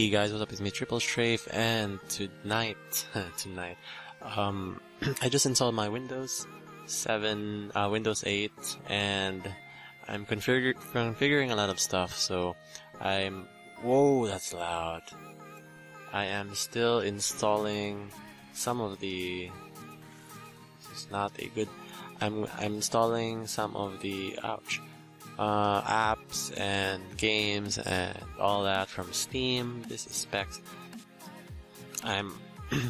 Hey guys, what's up? It's me, Triple Strafe, and tonight, I just installed my Windows 7, Windows 8, and I'm configuring a lot of stuff. So whoa, that's loud. I am still installing some of the. It's not a good. I'm installing some of the apps and games and all that from Steam. This is specs. I'm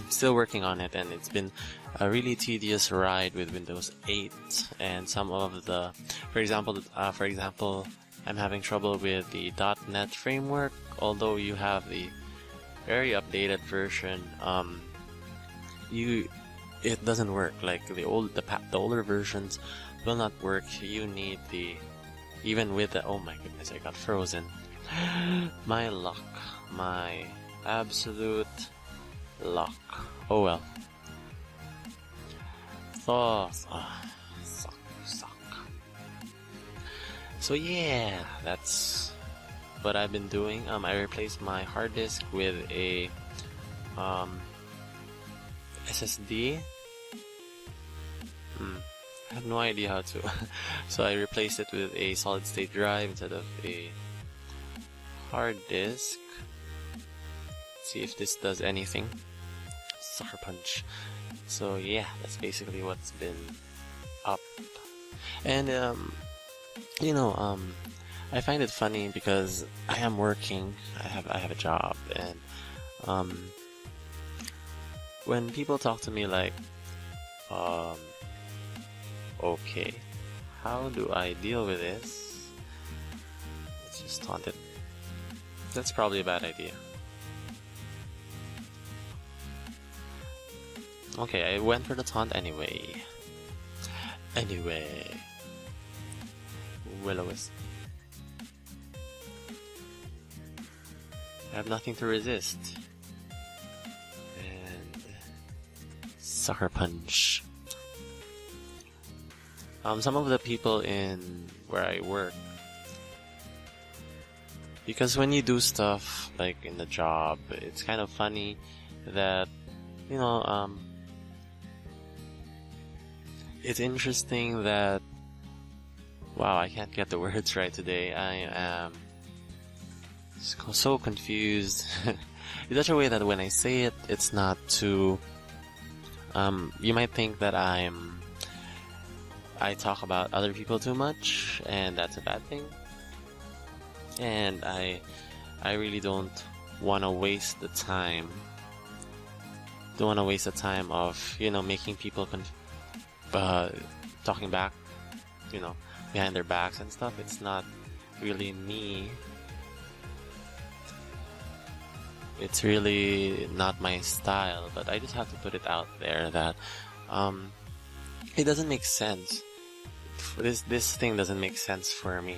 still working on it, and it's been a really tedious ride with Windows 8 and some of the, for example, I'm having trouble with the .NET framework. Although you have the very updated version, it doesn't work. Like the older versions will not work. You need even with the, oh my goodness, I got frozen. My luck. My absolute luck. Oh well. Suck. So yeah, that's what I've been doing. I replaced my hard disk with a SSD. I have no idea how to. So I replaced it with a solid state drive instead of a hard disk. See if this does anything. Sucker punch. So yeah, that's basically what's been up. And I find it funny because I am working. I have a job, and when people talk to me like, okay, how do I deal with this? Let's just taunt it. That's probably a bad idea. Okay, I went for the taunt anyway. Will-o-wisp. I have nothing to resist. And sucker punch. Some of the people in where I work, because when you do stuff like in the job, it's kind of funny that, it's interesting that, wow, I can't get the words right today. I am so confused in such a way that when I say it, it's not too, you might think that I talk about other people too much, and that's a bad thing. And I really don't want to waste the time. Don't want to waste the time of making people talking back, behind their backs and stuff. It's not really me. It's really not my style. But I just have to put it out there that it doesn't make sense. This thing doesn't make sense for me.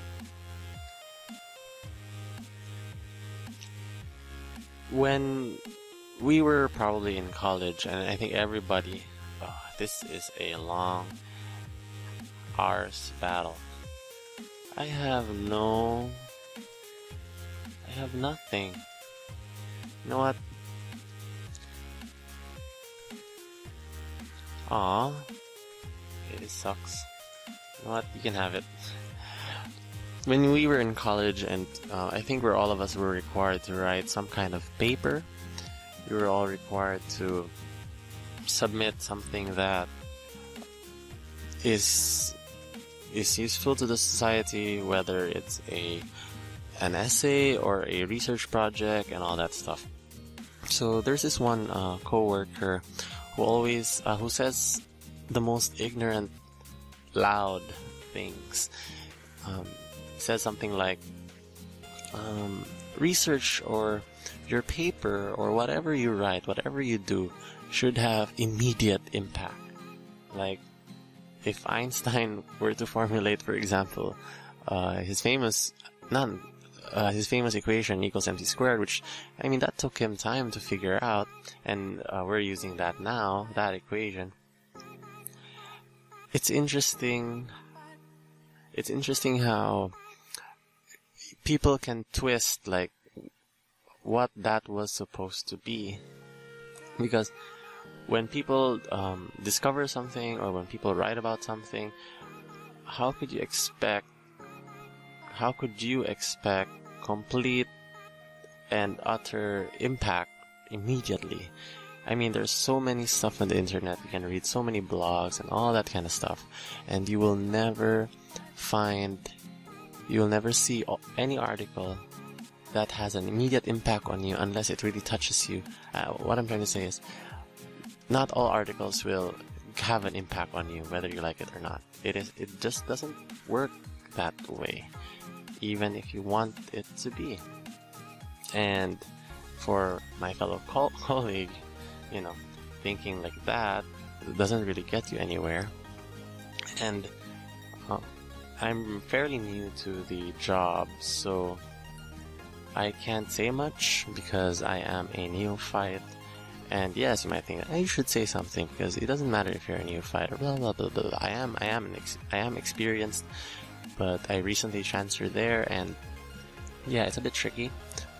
When we were probably in college, and I think everybody, this is a long arse battle. I have nothing. You know what? Aw, it sucks. You know what? You can have it. When we were in college, and I think all of us were required to write some kind of paper. We were all required to submit something that is useful to the society, whether it's an essay or a research project and all that stuff. So there's this one coworker who says the most ignorant, loud things. Says something like, research or your paper or whatever you write, whatever you do, should have immediate impact. Like, if Einstein were to formulate, for example, his famous equation equals mc squared, which, that took him time to figure out, and we're using that now, that equation. It's interesting how people can twist, like, what that was supposed to be. Because when people discover something, or when people write about something, how could you expect complete and utter impact immediately? I mean, there's so many stuff on the internet. You can read so many blogs and all that kind of stuff, and you will never see any article that has an immediate impact on you unless it really touches you. What I'm trying to say is, not all articles will have an impact on you, whether you like it or not. It just doesn't work that way, even if you want it to be. And for my fellow colleague, thinking like that doesn't really get you anywhere. And I'm fairly new to the job, so I can't say much because I am a neophyte. And yes, you might think that you should say something because it doesn't matter if you're a neophyte or blah blah blah blah. I am experienced, but I recently transferred there, and yeah, it's a bit tricky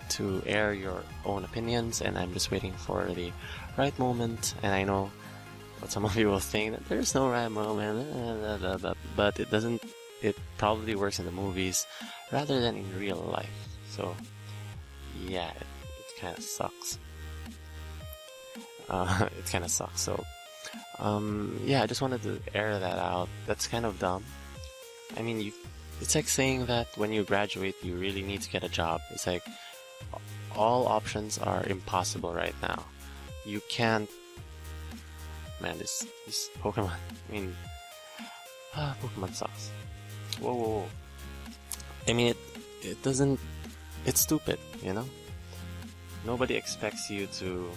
to air your own opinions, and I'm just waiting for the right moment. And I know what some of you will think, that there's no right moment, but it doesn't. It probably works in the movies rather than in real life. So yeah, it kind of sucks. So yeah, I just wanted to air that out. That's kind of dumb. I mean, it's like saying that when you graduate, you really need to get a job. It's like all options are impossible right now. You can't. Man, this Pokemon. I mean, Pokemon sucks. Whoa. I mean, it doesn't. It's stupid, Nobody expects you to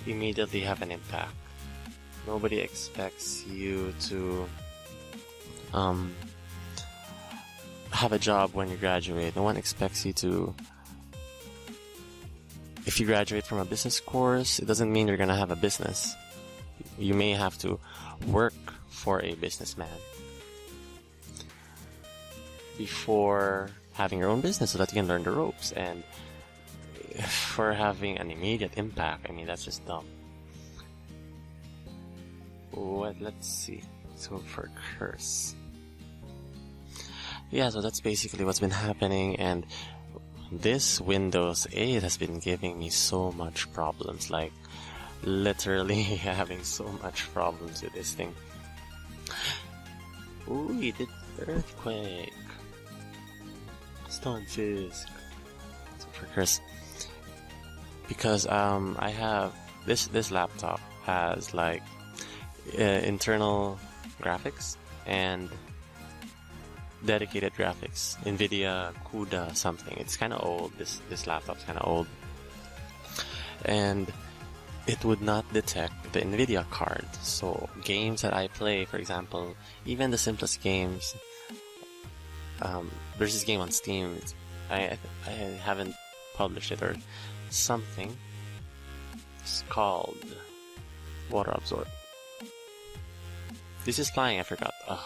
immediately have an impact. Nobody expects you to have a job when you graduate. No one expects you to. If you graduate from a business course, it doesn't mean you're gonna have a business. You may have to work for a businessman before having your own business so that you can learn the ropes. And for having an immediate impact, I mean, that's just dumb. Let's see. Let's go for curse. Yeah, so that's basically what's been happening, and this Windows 8 has been giving me so much problems, like literally having so much problems with this thing. Ooh, we did earthquake. Stone Fisk. So for curse. Because I have this laptop has like internal graphics and dedicated graphics, NVIDIA CUDA something. It's kind of old. This laptop's kind of old, and it would not detect the NVIDIA card. So games that I play, for example, even the simplest games, there's this game on Steam. I haven't published it or something. It's called Water Absorb. This is flying, I forgot. Ugh.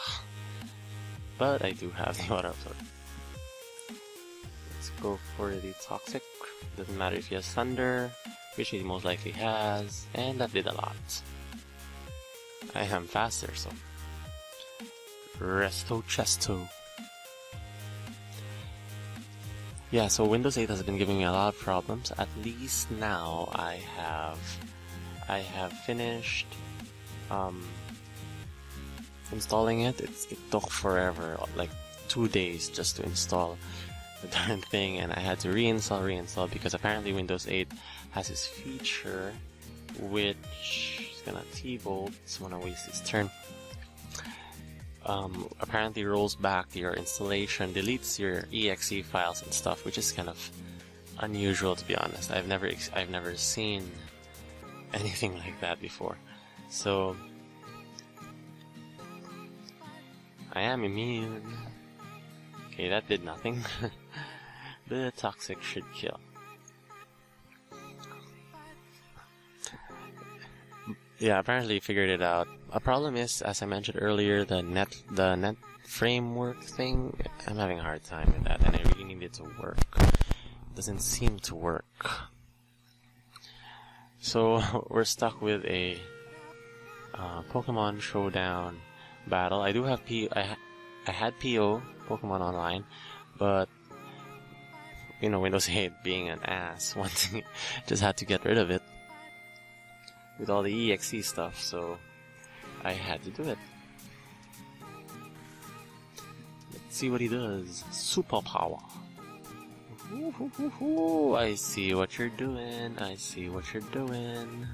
But I do have the Water Absorb. Let's go for the Toxic. Doesn't matter if he has Thunder, which he most likely has, and that did a lot. I am faster, so Resto Chesto. Yeah, so Windows 8 has been giving me a lot of problems. At least now I have finished installing it. It took forever, like 2 days just to install the darn thing, and I had to reinstall because apparently Windows 8 has this feature which is gonna T-bolt, so I'm gonna waste its turn. Apparently rolls back your installation, deletes your exe files and stuff, which is kind of unusual, to be honest. I've never seen anything like that before. So I am immune. Okay, that did nothing. The Toxic should kill. Yeah, apparently you figured it out. A problem is, as I mentioned earlier, the net framework thing. I'm having a hard time with that, and I really need it to work. doesn't seem to work. So we're stuck with a Pokemon Showdown battle. I do have I had PO Pokemon Online, but you know, Windows 8 being an ass, one thing, just had to get rid of it with all the EXE stuff, so I had to do it. Let's see what he does. Superpower. I see what you're doing. I see what you're doing.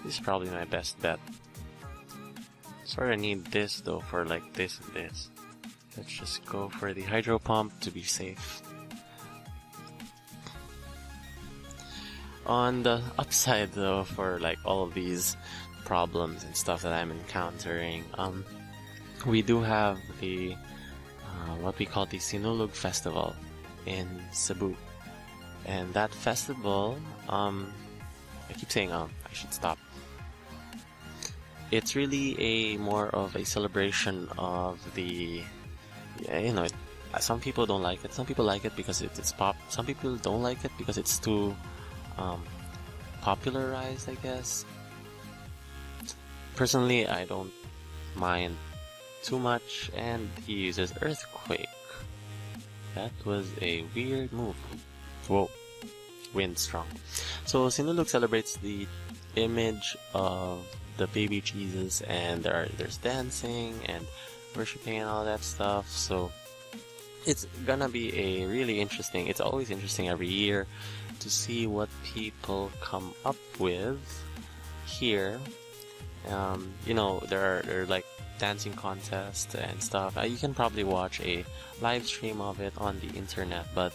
This is probably my best bet. Sort of need this though for like this and this. Let's just go for the Hydro Pump to be safe. On the upside though, for like all of these problems and stuff that I'm encountering, we do have the what we call the Sinulog Festival in Cebu. And that festival, I keep saying I should stop. It's really a more of a celebration of the, you know, some people don't like it. Some people like it because it's pop. Some people don't like it because it's too popularized, I guess. Personally, I don't mind too much, and he uses Earthquake. That was a weird move. Whoa, wind strong. So Sinulog celebrates the image of the baby Jesus, and there's dancing and worshipping and all that stuff. So it's gonna be a really interesting. It's always interesting every year to see what people come up with here. You know, there are like dancing contests and stuff. You can probably watch a live stream of it on the internet, but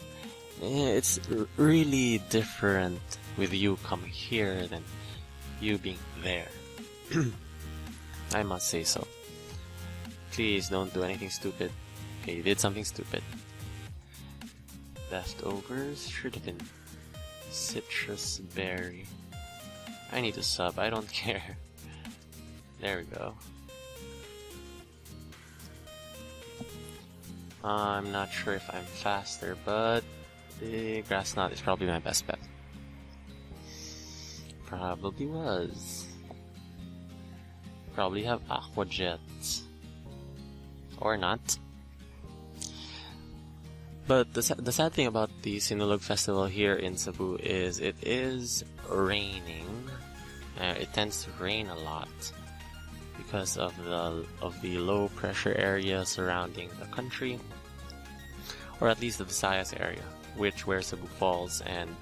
it's really different with you coming here than you being there. I must say so. Please don't do anything stupid. Okay, you did something stupid. Leftovers should have been citrus berry. I need to sub, I don't care. There we go. I'm not sure if I'm faster, but the grass knot is probably my best bet. Probably was. Probably have Aqua Jets. Or not. But the sad thing about the Sinulog Festival here in Cebu is it is raining. It tends to rain a lot because of the low pressure area surrounding the country, or at least the Visayas area, where Cebu falls. And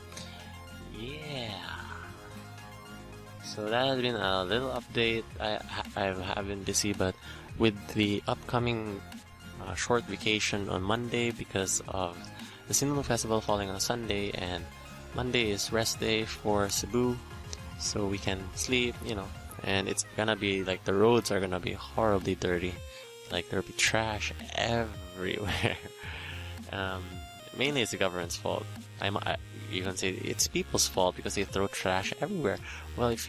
yeah, so that has been a little update. I have been busy, but with the upcoming short vacation on Monday because of the Sinulog Festival falling on a Sunday, and Monday is rest day for Cebu, so we can sleep, you know. And it's gonna be like the roads are gonna be horribly dirty, like there'll be trash everywhere. Mainly it's the government's fault. I even say it's people's fault because they throw trash everywhere. Well, if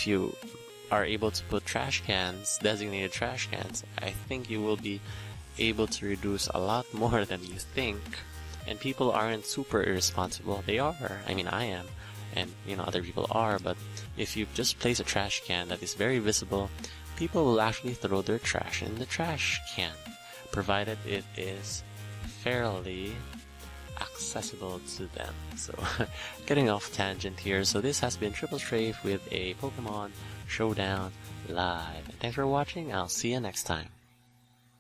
you are able to put trash cans, designated trash cans, I think you will be able to reduce a lot more than you think. And people aren't super irresponsible. They are. I mean, I am. And, you know, other people are. But if you just place a trash can that is very visible, people will actually throw their trash in the trash can, provided it is fairly accessible to them. So, getting off tangent here. So this has been Triple Strafe with a Pokemon Showdown Live. Thanks for watching. I'll see you next time.